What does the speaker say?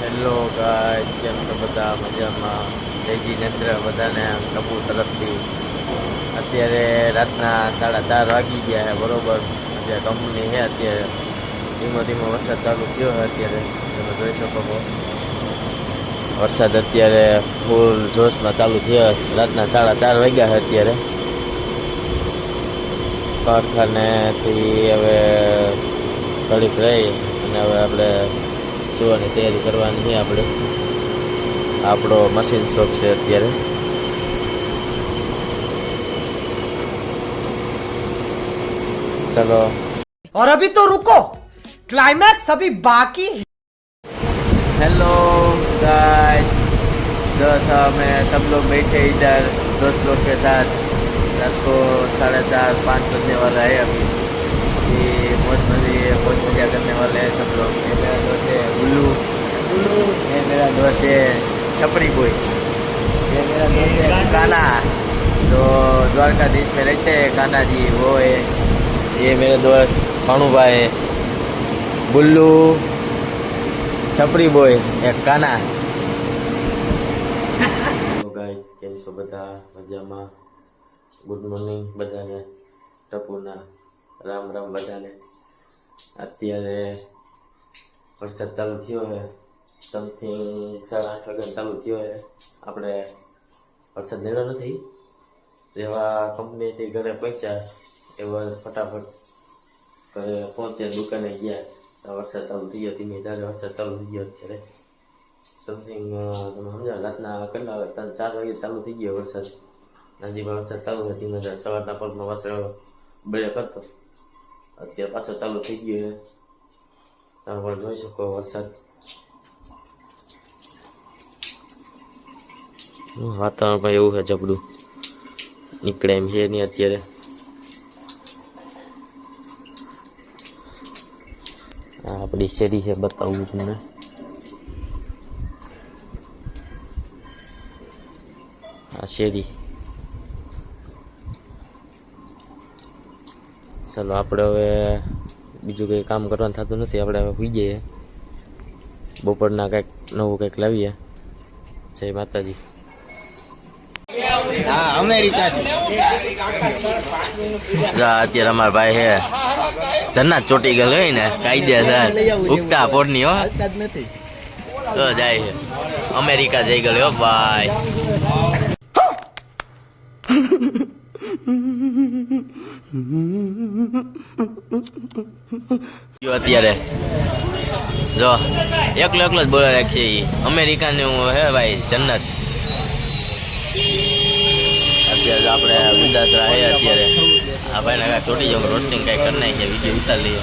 Hello guys, કેમ છો બધા? મજામાં? જયજી નેત્ર બધાને ટપુ તરફથી. અત્યારે રાતના 4:30 વાગી ગયા છે બરોબર. જે કંપની છે અત્યારે ધીમો ધીમો વરસાદ ચાલુ થયો છે. અત્યારે તમે જોઈ શકો છો વરસાદ અત્યારે ફૂલ જોશમાં ચાલુ થયો છે. રાતના 4:30 વાગ્યા છે અત્યારે. કારખાનેથી હવે ઘડીક રહી અને હવે આપણે સુવાની તૈયારી કરવાની છે. આપણો મશીન શોપ છે અત્યારે. चलो और अभी तो रुको, क्लाइमैक्स अभी बाकी है। हेलो गाइस, दोस्त हमें सब लोग बैठे इधर दोस्त लोग के साथ. रात को 4:30-5 बजने वाला है. अभी बहुत मजा करने वाले हैं सब लोग. ये मेरा दोस्त है बुल्लू, ये मेरा दोस्त है छपरी कोई, ये मेरा दोस्त है काना, तो द्वारकाधीश में रहते हैं काना जी, वो है. ये मेरे दोस्त भाणु भाई, बुल्लू, छपरी बोय, एक काना. गाइस, કેમ છો બધા? મજામાં? ગુડ મોર્નિંગ બધાને. ટપુના રામ રામ બધાને. અત્યારે વરસાદ ચાલુ થયો છે. સમથિંગ 8:30 વાગ્યા ચાલુ થયો છે. આપણે વરસાદ નીકળ્યો નથી. જેવા કંપનીથી ઘરે પહોંચ્યા એવા ફટાફટ ઘરે પહોંચ્યા, દુકાને ગયા, વરસાદ ચાલુ થઈ ગયો. ધીમે ધારે વરસાદ ચાલુ થઈ ગયો. અત્યારે સમથિંગ તમે સમજા રાતના કેટલા 4 વાગે ચાલુ થઈ ગયો વરસાદ. નજીકમાં વરસાદ ચાલુ છે ધીમે ધારે. સવારના પગમાં પાછળ બ્રેક હતો, અત્યારે પાછો ચાલુ થઈ ગયો છે. તમે પણ જોઈ શકો વરસાદ. વાતાવરણ પણ એવું છે જબરું, નીકળે એમ છે નહીં અત્યારે. આપણી શેરી છે, બતાવું તમને. આ શેરી. ચાલો આપણે હવે બીજું કંઈ કામ કરવાનું થતું નથી. આપણે હવે સુઈ જઈએ. બપોરના કંઈક નવું કંઈક લાવીએ. જય માતાજી. હા, અમેરિકા અત્યારે અમારા ભાઈ છે જન્નત ચોટી ગયેલ હોય ને કાયદેસર ઉગતા પોડની હો તો જાય છે. અમેરિકા જઈ ગયો હો ભાઈ. અત્યારે જો એકલો જ બોલે રાખશે. અમેરિકાનું હે ભાઈ જન્નત. અત્યારે આપણે ગુદાસરા હે. અત્યારે આ ભાઈને કાંઈક ચોટી જાવ રોસ્ટિંગ કાંઈ કરી નાખીએ, વિડીયો ઉતારી લઈએ.